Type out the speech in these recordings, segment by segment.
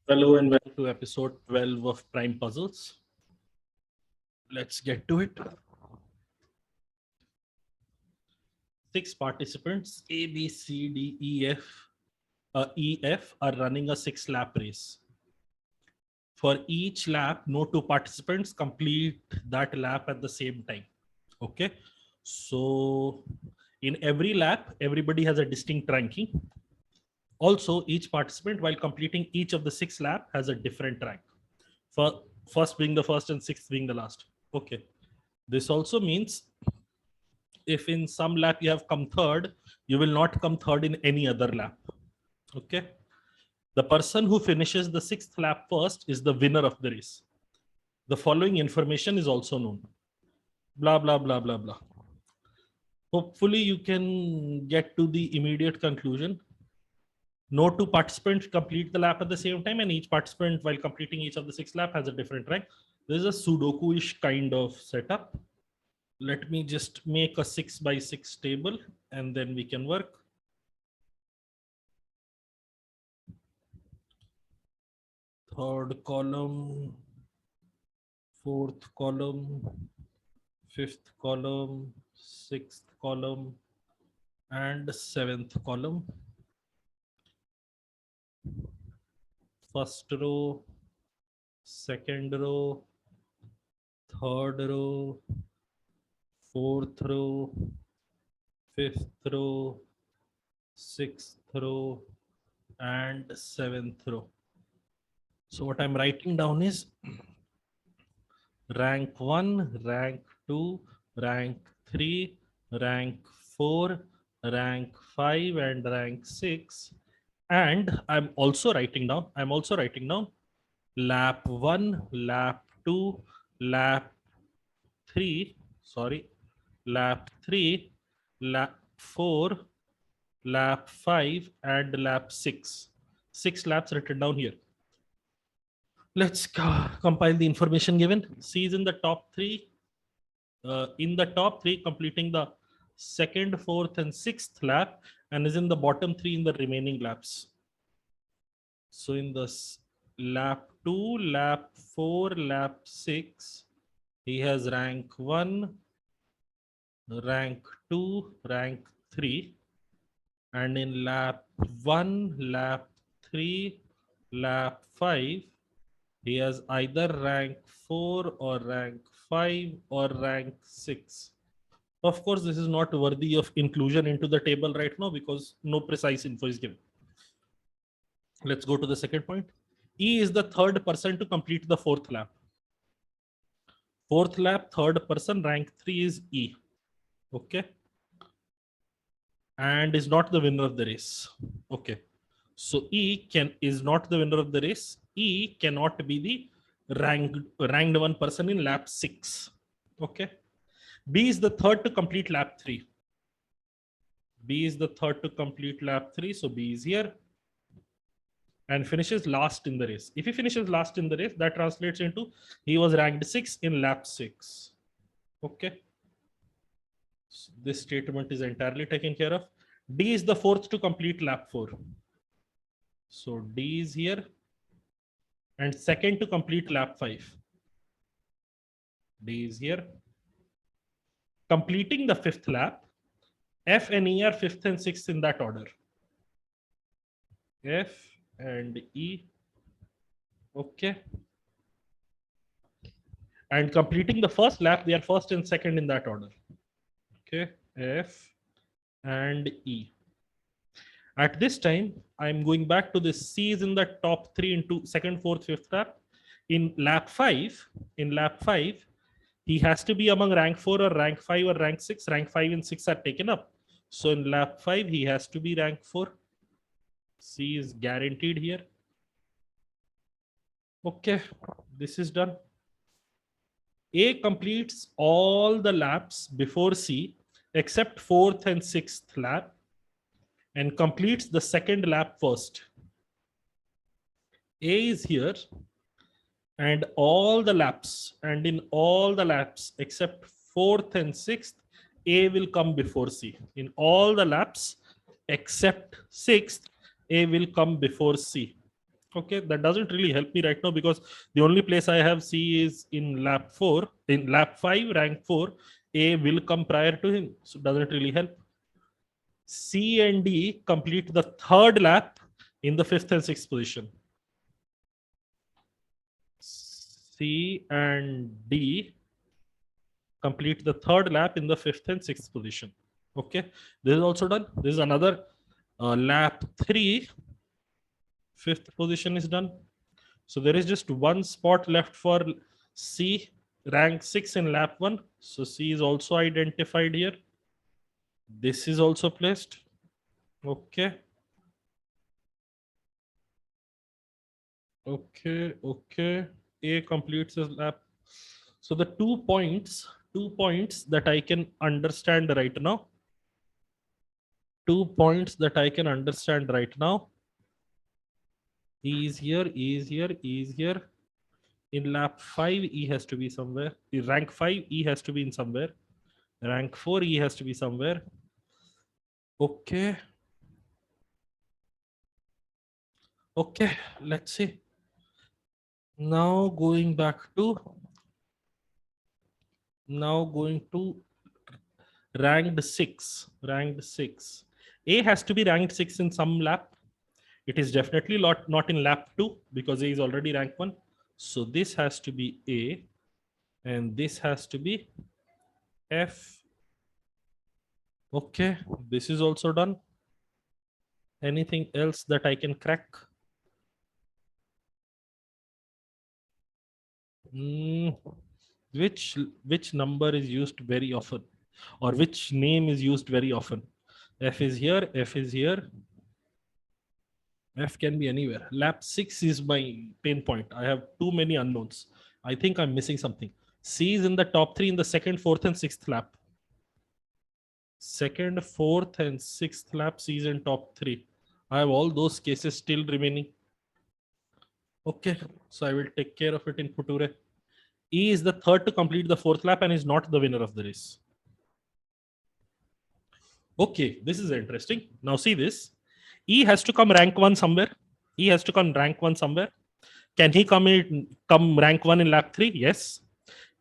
Hello and welcome to episode 12 of Prime Puzzles. Let's get to it. 6 participants A, B, C, D, E, F are running a 6-lap race. For each lap, no 2 participants complete that lap at the same time. Okay. So in every lap, everybody has a distinct ranking. Also, each participant, while completing each of the 6 lap, has a different rank. For first being the first and sixth being the last. Okay. This also means if in some lap you have come third, you will not come third in any other lap. Okay. The person who finishes the 6th lap first is the winner of the race. The following information is also known. Blah, blah, blah, blah, blah. Hopefully, you can get to the immediate conclusion. No 2 participants complete the lap at the same time, and each participant, while completing each of the 6 lap, has a different rank. This is a Sudoku-ish kind of setup. Let me just make a 6x6 table and then we can work. Third column, fourth column, fifth column, sixth column, and seventh column. First row, second row, third row, fourth row, fifth row, sixth row, and seventh row. So what I'm writing down is rank 1, rank 2, rank 3, rank 4, rank 5, and rank 6. And I'm also writing down lap 1, lap 2, lap 3, lap 3, lap 4, lap 5, and lap 6. 6 laps written down here. Let's compile the information given. C is in the top 3. In the top 3, completing the 2nd, 4th, and 6th lap, and is in the bottom 3 in the remaining laps. So in the lap 2, lap 4, lap 6, he has rank 1, rank 2, rank 3. And in lap 1, lap 3, lap 5, he has either rank 4 or rank 5 or rank 6. Of course, this is not worthy of inclusion into the table right now because no precise info is given. Let's go to the second point. E is the third person to complete the 4th lap. 4th lap, third person, rank 3 is E. Okay. And is not the winner of the race. Okay. So E is not the winner of the race. E cannot be the ranked one person in lap 6. Okay. B is the third to complete lap 3. B is the third to complete lap 3. So B is here and finishes last in the race. If he finishes last in the race, that translates into he was ranked 6 in lap 6. Okay. So this statement is entirely taken care of. D is the fourth to complete lap 4. So D is here and second to complete lap 5. D is here. Completing the 5th lap, F and E are 5th and 6th in that order. F and E. Okay. And completing the 1st lap, they are 1st and 2nd in that order. Okay. F and E. At this time, I'm going back to this. C is in the top 3 into 2nd, 4th, 5th lap. In lap 5, he has to be among rank 4 or rank 5 or rank 6. Rank 5 and 6 are taken up. So in lap 5, he has to be rank 4. C is guaranteed here. Okay, this is done. A completes all the laps before C except 4th and 6th lap and completes the 2nd lap first. A is here and all the laps, and in all the laps except 4th and 6th, A will come before C. In all the laps except 6th, A will come before C. Okay, that doesn't really help me right now because the only place I have C is in lap 4. In lap 5, rank 4, A will come prior to him. So it doesn't really help. C and D complete the third lap in the 5th and 6th position. C and D complete the third lap in the 5th and 6th position. Okay, this is also done. This is another lap 3. 5th position is done. So there is just one spot left for C, rank 6 in lap 1. So C is also identified here. This is also placed. Okay. Okay. A completes his lap. So the 2 points that I can understand right now. 2 points that I can understand right now. E is here, E is here, E is here. In lap 5, E has to be somewhere. In rank 5, E has to be in somewhere. Rank 4, E has to be somewhere. Okay. Okay, let's see. Now going to ranked 6. Ranked 6. A has to be ranked 6 in some lap. It is definitely not in lap 2 because A is already rank 1. So this has to be A and this has to be F. Okay, this is also done. Anything else that I can crack? Which number is used very often, or which name is used very often? F is here, F is here. F can be anywhere. Lap 6 is my pain point. I have too many unknowns. I think I'm missing something. C is in the top 3 in the 2nd, 4th, and 6th lap. 2nd, 4th, and 6th lap, C is in top 3. I have all those cases still remaining. Okay, so I will take care of it in Future. E is the third to complete the 4th lap and is not the winner of the race. Okay, this is interesting. Now see this. E has to come rank 1 somewhere. E has to come rank 1 somewhere. Can he come rank 1 in lap 3? Yes.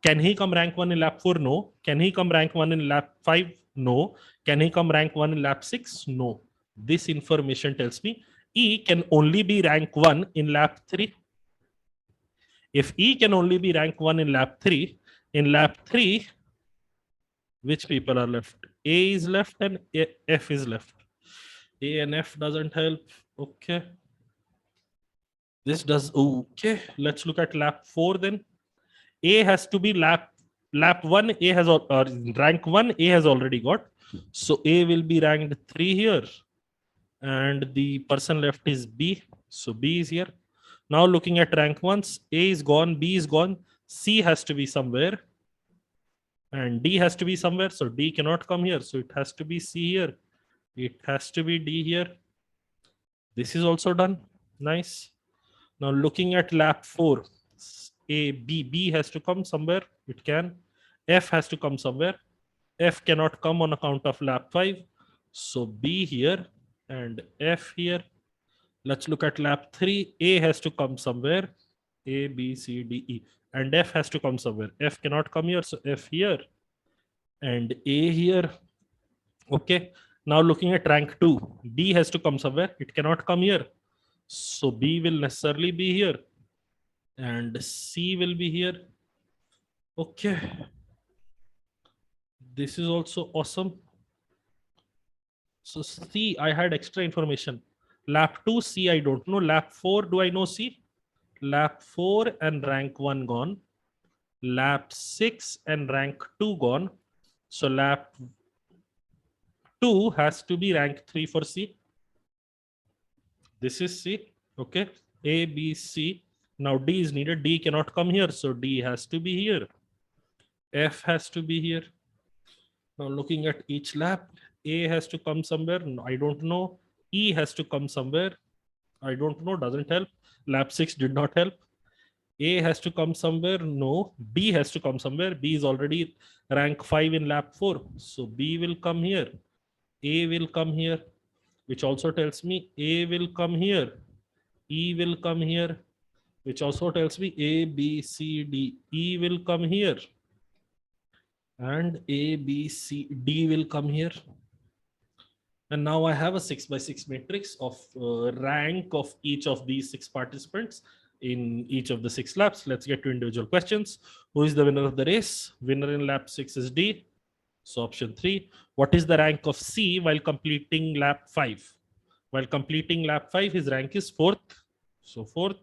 Can he come rank 1 in lap 4? No. Can he come rank 1 in lap 5? No. Can he come rank 1 in lap 6? No. This information tells me E can only be rank 1 in lap 3. If E can only be rank 1 in lap 3, which people are left? A is left and F is left. A and F doesn't help. Okay. This does. Okay. Let's look at lap 4 then. A has to be lap 1. A has rank 1. A has already got. So A will be ranked 3 here. And the person left is B. So B is here. Now looking at rank 1s, A is gone, B is gone. C has to be somewhere. And D has to be somewhere. So D cannot come here. So it has to be C here. It has to be D here. This is also done. Nice. Now looking at lap 4, B has to come somewhere. It can. F has to come somewhere. F cannot come on account of lap 5. So B here and F here. Let's look at lap 3. A has to come somewhere. A, B, C, D, E. And F has to come somewhere. F cannot come here. So F here and A here. Okay. Now looking at rank 2. D has to come somewhere. It cannot come here. So B will necessarily be here. And C will be here. Okay. This is also awesome. So C, I had extra information. Lap 2, C, I don't know. Lap 4, do I know C? Lap 4 and rank 1 gone. Lap 6 and rank 2 gone. So lap 2 has to be rank 3 for C. This is C. Okay. A, B, C. Now D is needed. D cannot come here. So D has to be here. F has to be here. Now looking at each lap, A has to come somewhere. I don't know. E has to come somewhere. I don't know. Doesn't help. Lap 6 did not help. A has to come somewhere. No. B has to come somewhere. B is already rank 5 in lap 4. So B will come here. A will come here, which also tells me A will come here. E will come here, which also tells me A, B, C, D. E will come here. And A, B, C, D will come here. And now I have a 6x6 matrix of rank of each of these 6 participants in each of the 6 laps. Let's get to individual questions. Who is the winner of the race? Winner in lap 6 is D. So option 3. What is the rank of C while completing lap 5? While completing lap 5, his rank is 4th. So 4th.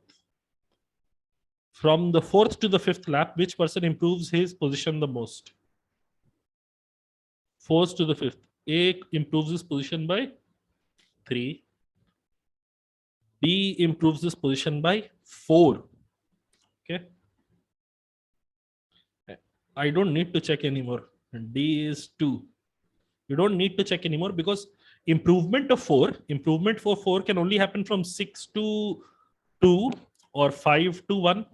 From the 4th to the 5th lap, which person improves his position the most? 4th to the 5th. A improves his position by 3. B improves his position by 4. Okay. I don't need to check anymore. D is 2. You don't need to check anymore because improvement for 4 can only happen from 6 to 2 or 5 to 1.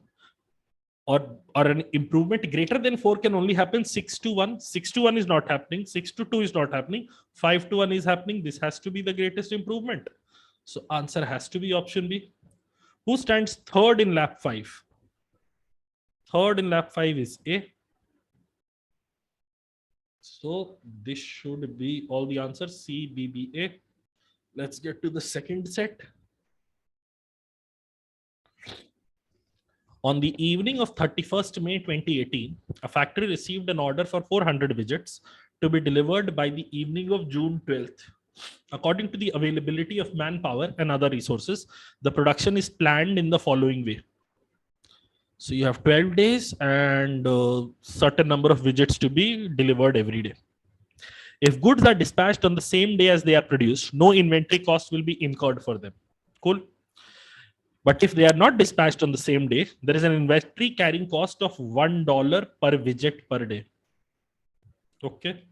Or an improvement greater than 4 can only happen 6 to 1. 6 to 1 is not happening. 6 to 2 is not happening. 5 to 1 is happening. This has to be the greatest improvement. So answer has to be option B. Who stands third in lap 5? Third in lap 5 is A. So this should be all the answers C, B, B, A. Let's get to the second set. On the evening of 31st May 2018, a factory received an order for 400 widgets to be delivered by the evening of June 12th. According to the availability of manpower and other resources, the production is planned in the following way. So you have 12 days and a certain number of widgets to be delivered every day. If goods are dispatched on the same day as they are produced, no inventory cost will be incurred for them. Cool. But if they are not dispatched on the same day, there is an inventory carrying cost of $1 per widget per day. Okay.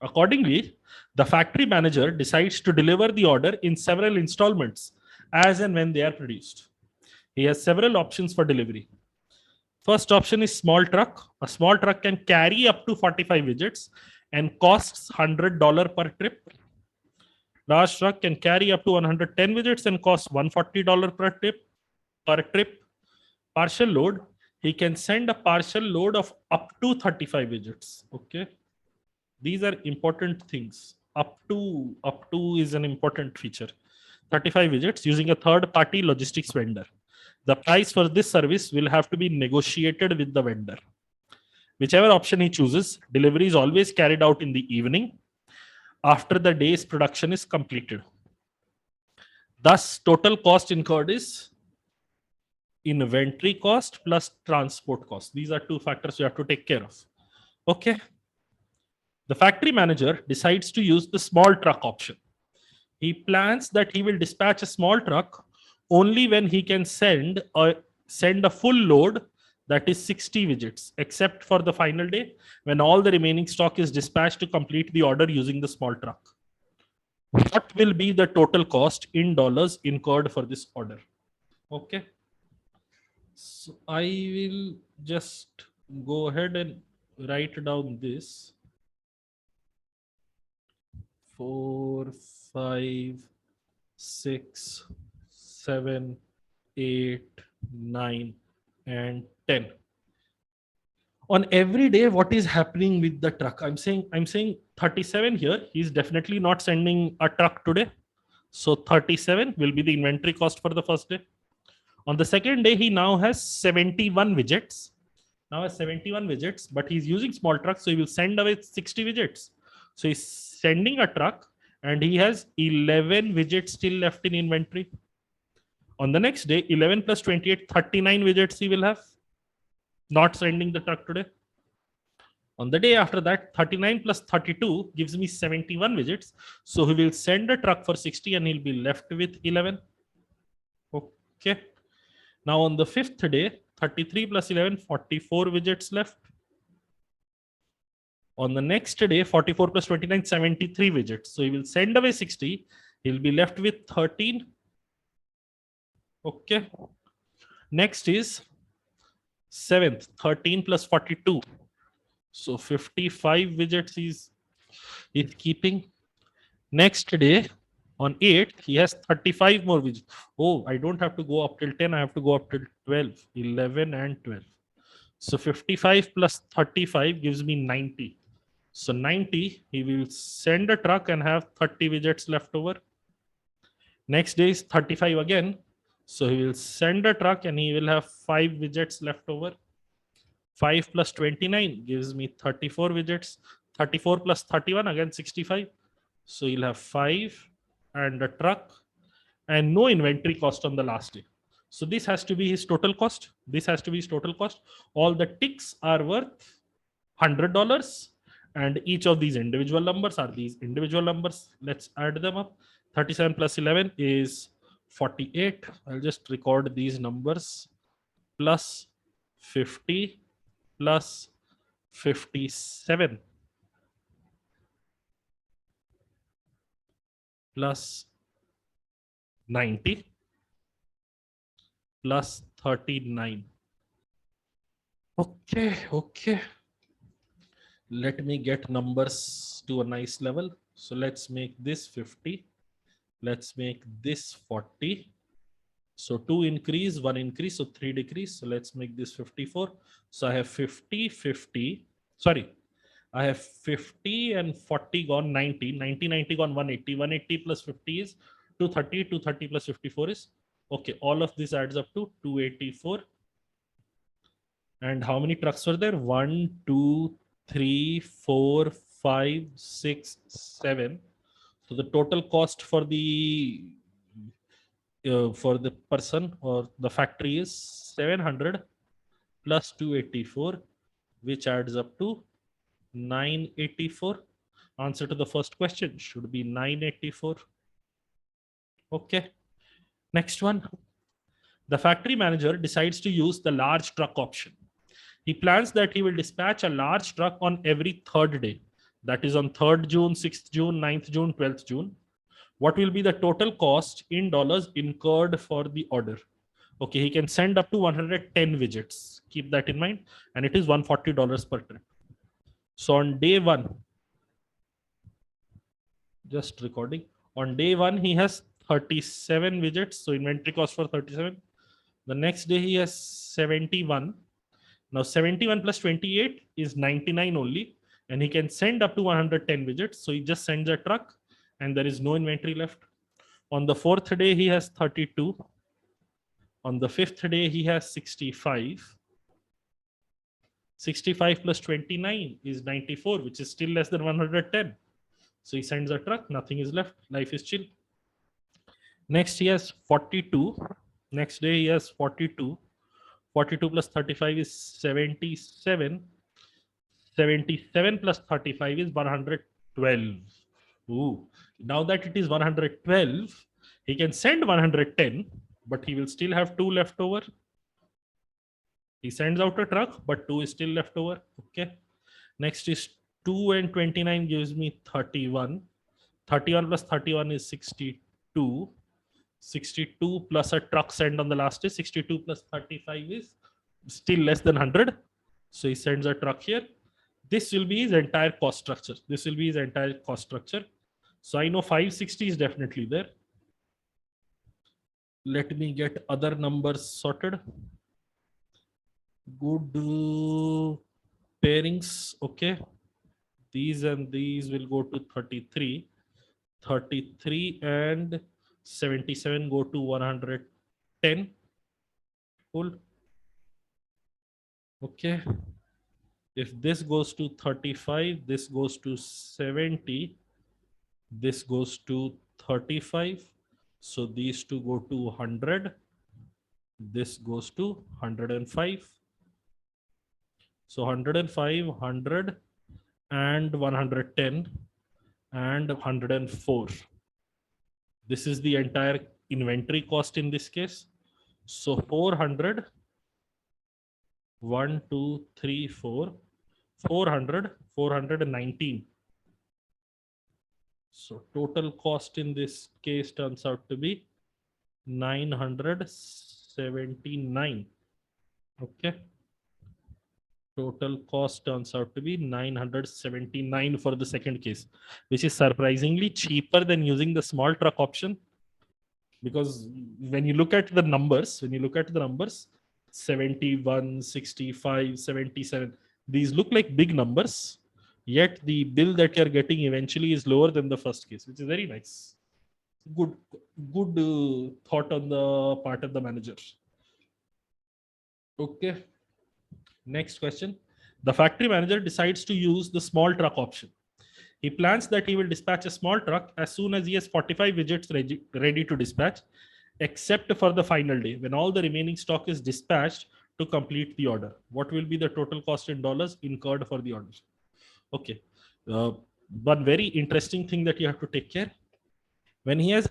Accordingly, the factory manager decides to deliver the order in several installments as and when they are produced. He has several options for delivery. First option is small truck. A small truck can carry up to 45 widgets and costs $100 per trip. Large truck can carry up to 110 widgets and costs $140 per trip. Partial load, he can send a partial load of up to 35 widgets. Okay. These are important things. Up to is an important feature. 35 widgets using a third party logistics vendor. The price for this service will have to be negotiated with the vendor. Whichever option he chooses, delivery is always carried out in the evening after the day's production is completed. Thus, total cost incurred is inventory cost plus transport cost. These are two factors you have to take care of. Okay. The factory manager decides to use the small truck option. He plans that he will dispatch a small truck only when he can send a full load, that is 60 widgets, except for the final day when all the remaining stock is dispatched to complete the order using the small truck. What will be the total cost in dollars incurred for this order? Okay. So I will just go ahead and write down this. 4, 5, 6, 7, 8, 9, and 10. On every day, what is happening with the truck? I'm saying 37 here. He's definitely not sending a truck today. So 37 will be the inventory cost for the first day. On the second day, he now has 71 widgets. But he's using small trucks, so he will send away 60 widgets. So he's sending a truck and he has 11 widgets still left in inventory. On the next day, 11 plus 28, 39 widgets he will have. Not sending the truck today. On the day after that, 39 plus 32 gives me 71 widgets. So he will send a truck for 60 and he'll be left with 11. Okay. Now on the fifth day, 33 plus 11, 44 widgets left. On the next day, 44 plus 29, 73 widgets. So he will send away 60. He'll be left with 13. Okay. Next is 7th, 13 plus 42. So 55 widgets he's keeping. Next day, On 8, he has 35 more widgets. Oh, I don't have to go up till 10. I have to go up till 12, 11 and 12. So 55 plus 35 gives me 90. So 90, he will send a truck and have 30 widgets left over. Next day is 35 again. So he will send a truck and he will have 5 widgets left over. 5 plus 29 gives me 34 widgets. 34 plus 31, again 65. So he'll have 5 and a truck and no inventory cost on the last day. So this has to be his total cost. This has to be his total cost. All the ticks are worth $100 and each of these individual numbers are these individual numbers. Let's add them up. 37 plus 11 is 48. I'll just record these numbers. Plus 50 plus 57 plus 90 plus 39. Okay. Let me get numbers to a nice level. So let's make this 50. Let's make this 40. So 2 increase, 1 increase, so 3 decrease. So let's make this 54. So I have 50, 50. Sorry, I have 50 and 40 gone 90. 90, 90 gone 180. 180 plus 50 is 230. 230 plus 54 is, okay, all of this adds up to 284. And how many trucks were there? 1, 2, 3, 4, 5, 6, 7. So the total cost for the person or the factory is 700 plus 284, which adds up to 984. Answer to the first question should be 984. Okay. Next one. The factory manager decides to use the large truck option. He plans that he will dispatch a large truck on every third day. That is on 3rd June, 6th June, 9th June, 12th June. What will be the total cost in dollars incurred for the order? Okay, he can send up to 110 widgets. Keep that in mind. And it is $140 per trip. So on day 1, just recording. On day 1, he has 37 widgets. So inventory cost for 37. The next day he has 71. Now 71 plus 28 is 99 only. And he can send up to 110 widgets. So he just sends a truck and there is no inventory left. On the 4th day, he has 32. On the 5th day, he has 65. 65 plus 29 is 94, which is still less than 110. So he sends a truck, nothing is left. Life is chill. Next, he has 42. Next day, he has 42. 42 plus 35 is 77. 77 plus 35 is 112. Ooh. Now that it is 112, he can send 110, but he will still have 2 left over. He sends out a truck, but 2 is still left over. Okay. Next is 2 and 29 gives me 31. 31 plus 31 is 62. 62 plus a truck send on the last day. 62 plus 35 is still less than 100. So he sends a truck here. This will be his entire cost structure. This will be his entire cost structure. So I know 560 is definitely there. Let me get other numbers sorted. Good pairings. Okay. These and these will go to 33. 33 and 77 go to 110. Cool. Okay. If this goes to 35, this goes to 70, this goes to 35. So these two go to 100. This goes to 105. So 105, 100 and 110 and 104. This is the entire inventory cost in this case. So 400, 1, 2, 3, 4, 400, 419. So total cost in this case turns out to be 979. Okay. Total cost turns out to be 979 for the second case, which is surprisingly cheaper than using the small truck option. Because when you look at the numbers, 71, 65, 77, these look like big numbers. Yet the bill that you're getting eventually is lower than the first case, which is very nice. Good thought on the part of the manager. Okay. Next question. The factory manager decides to use the small truck option. He plans that he will dispatch a small truck as soon as he has 45 widgets ready to dispatch, except for the final day when all the remaining stock is dispatched to complete the order. What will be the total cost in dollars incurred for the order? Okay. One very interesting thing that you have to take care, when he has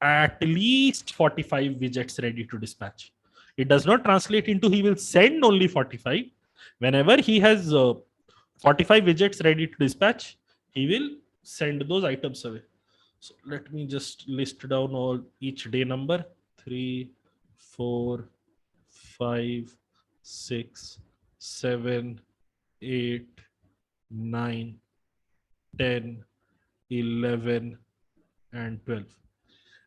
at least 45 widgets ready to dispatch, it does not translate into he will send only 45. Whenever he has 45 widgets ready to dispatch, he will send those items away. So let me just list down all each day number: 3, 4, 5, 6, 7, 8, 9, 10, 11, and 12.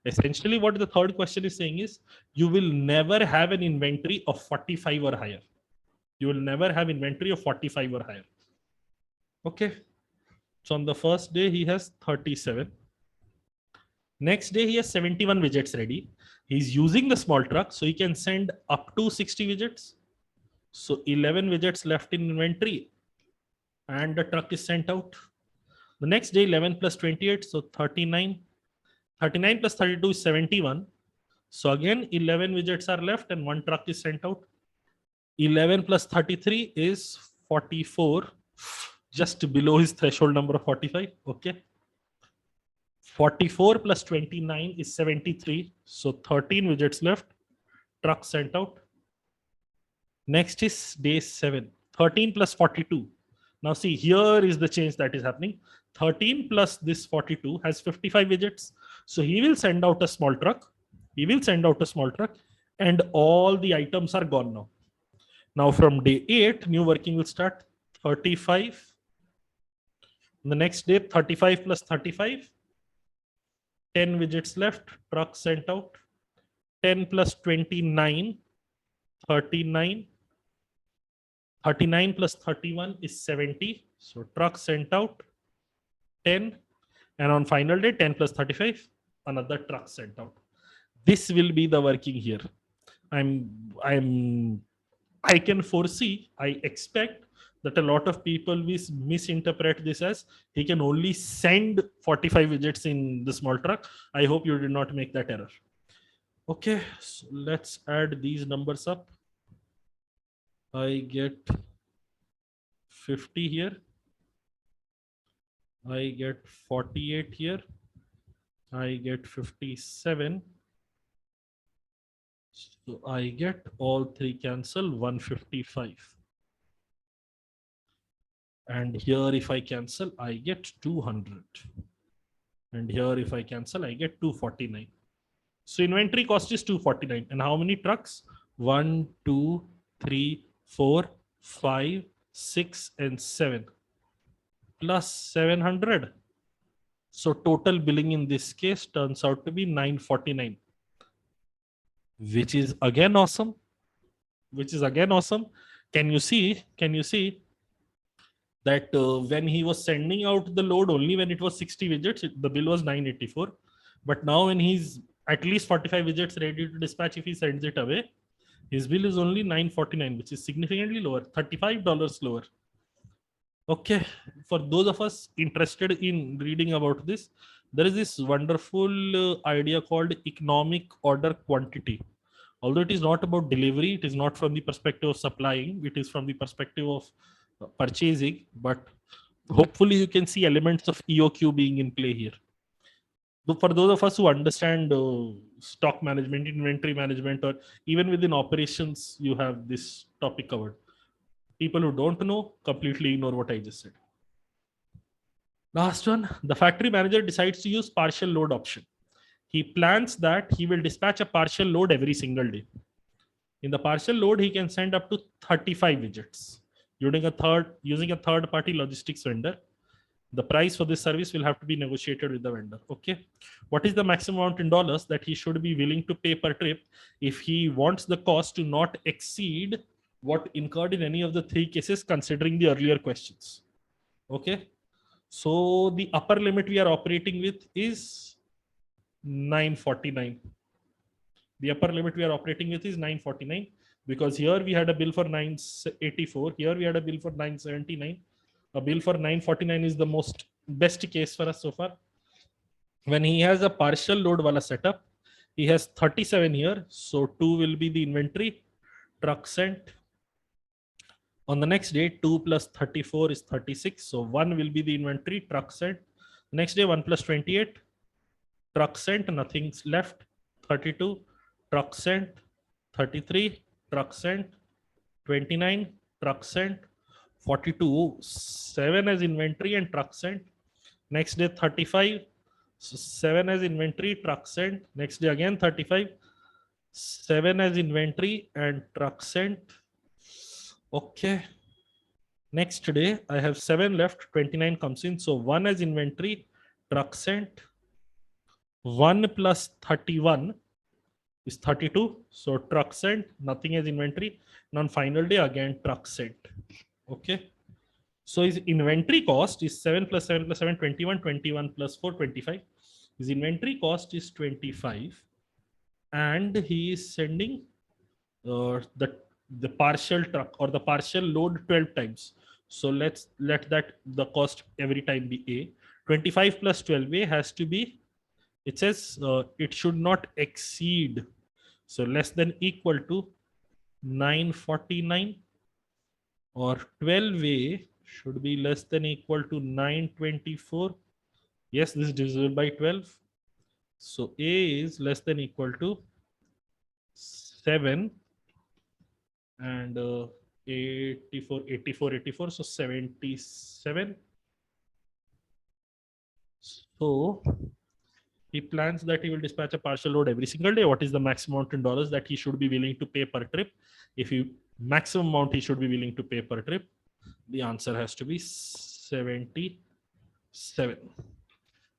Essentially, what the third question is saying is you will never have an inventory of 45 or higher. You will never have inventory of 45 or higher. Okay. So on the first day, he has 37. Next day, he has 71 widgets ready. He's using the small truck, so he can send up to 60 widgets. So 11 widgets left in inventory, and the truck is sent out. The next day, 11 plus 28, so 39. 39 plus 32 is 71. So again, 11 widgets are left and one truck is sent out. 11 plus 33 is 44, just below his threshold number of 45. Okay. 44 plus 29 is 73. So 13 widgets left, truck sent out. Next is day 7. 13 plus 42. Now see, here is the change that is happening. 13 plus this 42 has 55 widgets. So he will send out a small truck. And all the items are gone now. Now from day 8, new working will start. 35. The next day, 35 plus 35. 10 widgets left, truck sent out. 10 plus 29, 39. 39 plus 31 is 70. So truck sent out 10. And on final day, 10 plus 35, another truck sent out. This will be the working here. I can foresee, I expect that a lot of people will misinterpret this as he can only send 45 widgets in the small truck. I hope you did not make that error. Okay, so let's add these numbers up. I get 50 here. I get 48 here. I get 57. So I get all three cancel 155. And here if I cancel, I get 200. And here if I cancel, I get 249. So inventory cost is 249. And how many trucks? 1, 2, 3, 4, 5, 6, and 7. Plus 700. So total billing in this case turns out to be 949. Which is again awesome. Can you see that when he was sending out the load only when it was 60 widgets, the bill was 984. But now when he's at least 45 widgets ready to dispatch, if he sends it away, his bill is only 949, which is significantly lower, $35 lower. Okay, for those of us interested in reading about this, there is this wonderful idea called economic order quantity. Although it is not about delivery, it is not from the perspective of supplying, it is from the perspective of purchasing, but hopefully you can see elements of EOQ being in play here. For those of us who understand stock management, inventory management, or even within operations, you have this topic covered. People who don't know completely ignore what I just said. Last one, the factory manager decides to use partial load option. He plans that he will dispatch a partial load every single day. In the partial load, he can send up to 35 widgets. using a third party logistics vendor. The price for this service will have to be negotiated with the vendor. Okay. What is the maximum amount in dollars that he should be willing to pay per trip if he wants the cost to not exceed what incurred in any of the three cases considering the earlier questions? Okay. So the upper limit we are operating with is 949. The upper limit we are operating with is 949 because here we had a bill for 984. Here we had a bill for 979. A bill for 949 is the most best case for us so far. When he has a partial load wala setup, he has 37 here. So 2 will be the inventory, truck sent. On the next day, 2 plus 34 is 36. So 1 will be the inventory, truck sent. Next day, 1 plus 28, truck sent, nothing's left. 32, truck sent. 33, truck sent. 29, truck sent. 42, 7 as inventory and truck sent. Next day, 35, so 7 as inventory, truck sent. Next day again 35, 7 as inventory and truck sent. Okay. Next day I have 7 left, 29 comes in. So 1 as inventory, truck sent. 1 plus 31 is 32. So truck sent, nothing as inventory. And on final day again truck sent. Okay. So his inventory cost is 7 plus 7 plus 7, 21, 21 plus 4, 25. His inventory cost is 25. And he is sending the partial truck or the partial load 12 times. So let that the cost every time be A. 25 plus 12A has to be, it says it should not exceed. So less than equal to 949 or 12A should be less than equal to 924. Yes, this is divisible by 12. So A is less than equal to 7 and 84. So 77. So he plans that he will dispatch a partial load every single day. What is the maximum amount in dollars that he should be willing to pay per trip? If you maximum amount he should be willing to pay per trip, the answer has to be 77.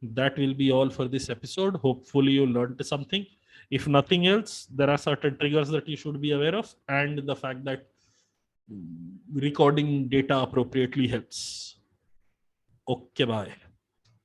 That will be all for this episode. Hopefully you learned something. If nothing else, there are certain triggers that you should be aware of, and the fact that recording data appropriately helps. Okay, bye.